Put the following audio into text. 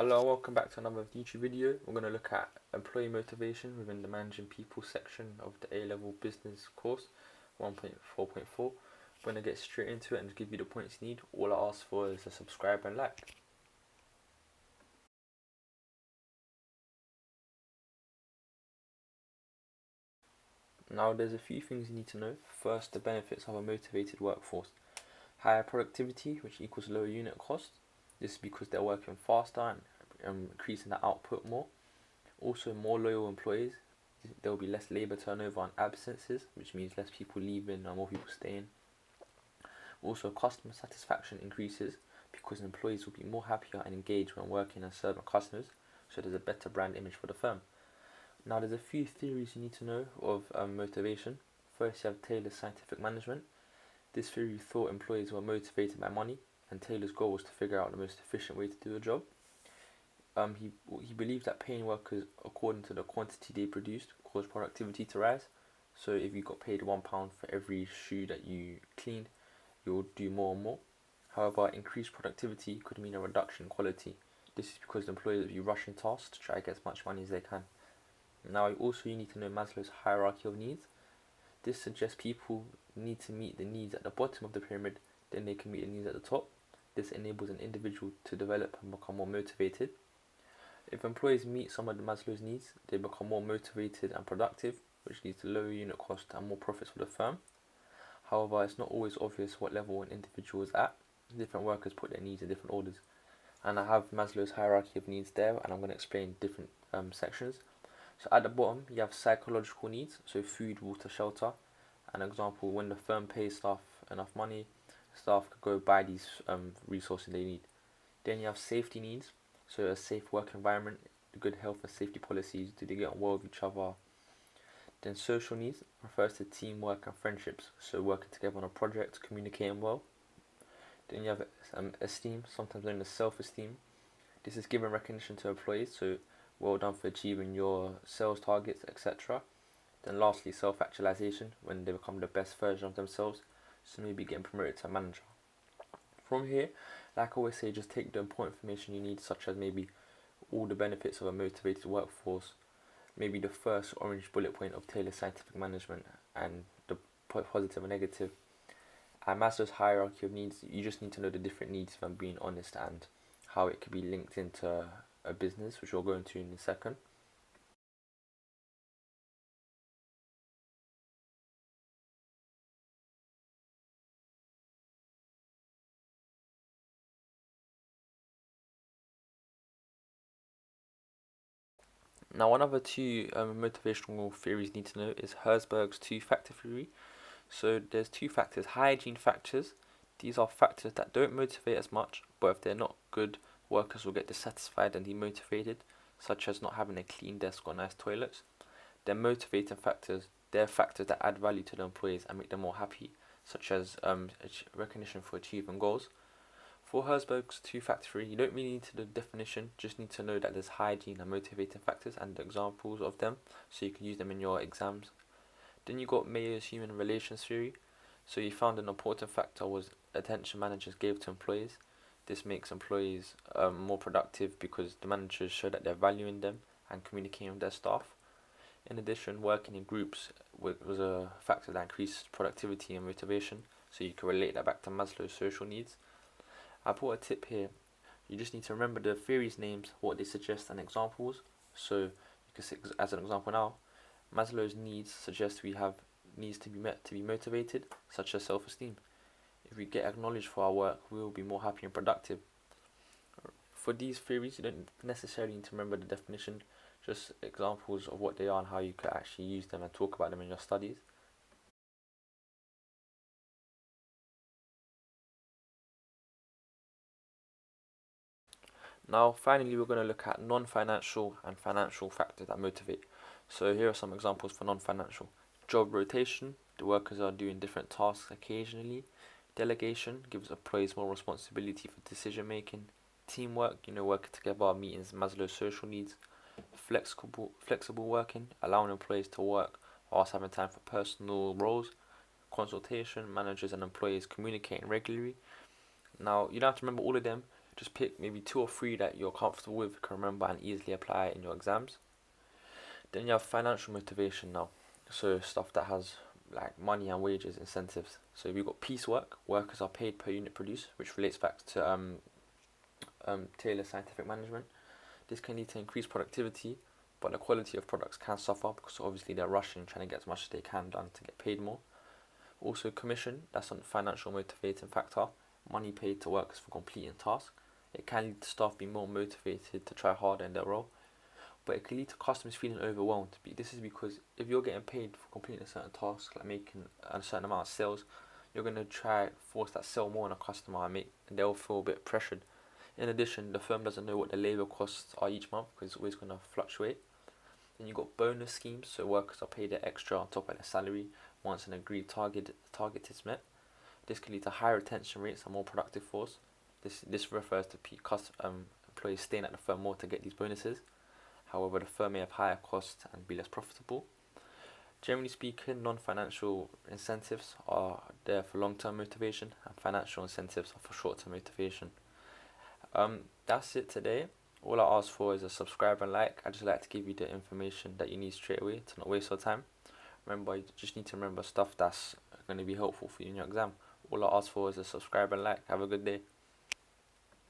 Hello, welcome back to another YouTube video. We're going to look at employee motivation within the Managing People section of the A-Level Business course 1.4.4. We're going to get straight into it and give you the points you need. All I ask for is a subscribe and like. Now there's a few things you need to know. First, the benefits of a motivated workforce. Higher productivity, which equals lower unit cost. This is because they're working faster and increasing the output more. Also, more loyal employees. There will be less labour turnover and absences, which means less people leaving and more people staying. Also, customer satisfaction increases because employees will be more happier and engaged when working and serving customers, so there's a better brand image for the firm. Now, there's a few theories you need to know of motivation. First, you have Taylor's scientific management. This theory thought employees were motivated by money, and Taylor's goal was to figure out the most efficient way to do a job. He believed that paying workers according to the quantity they produced caused productivity to rise. So if you got paid £1 for every shoe that you cleaned, you'll do more and more. However, increased productivity could mean a reduction in quality. This is because the employees will be rushing tasks to try to get as much money as they can. Now, you need to know Maslow's hierarchy of needs. This suggests people need to meet the needs at the bottom of the pyramid, then they can meet the needs at the top. This enables an individual to develop and become more motivated. If employees meet some of the Maslow's needs, they become more motivated and productive, which leads to lower unit cost and more profits for the firm. However, it's not always obvious what level an individual is at. Different workers put their needs in different orders. And I have Maslow's hierarchy of needs there, and I'm going to explain different sections. So at the bottom, you have psychological needs, so food, water, shelter. An example, when the firm pays staff enough money, staff could go buy these resources they need. Then you have safety needs, so a safe work environment, good health and safety policies, do they get on well with each other? Then social needs refers to teamwork and friendships, so working together on a project, communicating well. Then you have esteem, sometimes known as self-esteem. This is giving recognition to employees, so well done for achieving your sales targets, etc. Then lastly, self-actualization, when they become the best version of themselves, so maybe getting promoted to a manager. From here, like I always say, just take the important information you need, such as maybe all the benefits of a motivated workforce, maybe the first orange bullet point of Taylor's scientific management, and the positive and negative. And Maslow's hierarchy of needs, you just need to know the different needs, if I'm being honest, and how it could be linked into a business, which we'll go into in a second. Now, one of the two motivational theories you need to know is Herzberg's two-factor theory. So there's two factors, hygiene factors. These are factors that don't motivate as much, but if they're not good, workers will get dissatisfied and demotivated, such as not having a clean desk or nice toilets. Then motivating factors, they're factors that add value to the employees and make them more happy, such as recognition for achieving goals. For Herzberg's two-factor theory, you don't really need to know the definition, just need to know that there's hygiene and motivating factors and the examples of them, so you can use them in your exams. Then you got Mayo's human relations theory. So he found an important factor was attention managers gave to employees. This makes employees more productive because the managers show that they're valuing them and communicating with their staff. In addition, working in groups was a factor that increased productivity and motivation. So you can relate that back to Maslow's social needs. I put a tip here. You just need to remember the theories' names, what they suggest, and examples. So you can say, as an example now, Maslow's needs suggest we have needs to be met to be motivated, such as self-esteem. If we get acknowledged for our work, we will be more happy and productive. For these theories, you don't necessarily need to remember the definition, just examples of what they are and how you could actually use them and talk about them in your studies. Now, finally, we're going to look at non-financial and financial factors that motivate. So here are some examples for non-financial. Job rotation, the workers are doing different tasks occasionally. Delegation gives employees more responsibility for decision making. Teamwork, working together, meetings, Maslow's social needs. Flexible working, allowing employees to work whilst having time for personal roles. Consultation, managers and employees communicating regularly. Now, you don't have to remember all of them, Just pick maybe 2 or 3 that you're comfortable with, can remember and easily apply in your exams. Then you have financial motivation now. So stuff that has like money and wages, incentives. So we've got piecework. Workers are paid per unit produced, which relates back to Taylor's scientific management. This can lead to increased productivity, but the quality of products can suffer because obviously they're rushing, trying to get as much as they can done to get paid more. Also commission, that's a financial motivating factor. Money paid to workers for completing tasks. It can lead to staff being more motivated to try harder in their role, but it can lead to customers feeling overwhelmed. This is because if you're getting paid for completing a certain task, like making a certain amount of sales, you're going to try force that sell more on a customer and they'll feel a bit pressured. In addition, the firm doesn't know what the labour costs are each month because it's always going to fluctuate. Then you've got bonus schemes, so workers are paid an extra on top of their salary once an agreed target is met. This can lead to higher retention rates and more productive force. This refers to employees staying at the firm more to get these bonuses. However, the firm may have higher costs and be less profitable. Generally speaking, non-financial incentives are there for long-term motivation, and financial incentives are for short-term motivation. That's it today. All I ask for is a subscribe and like. I just like to give you the information that you need straight away to not waste your time. Remember, you just need to remember stuff that's going to be helpful for you in your exam. All I ask for is a subscribe and like. Have a good day.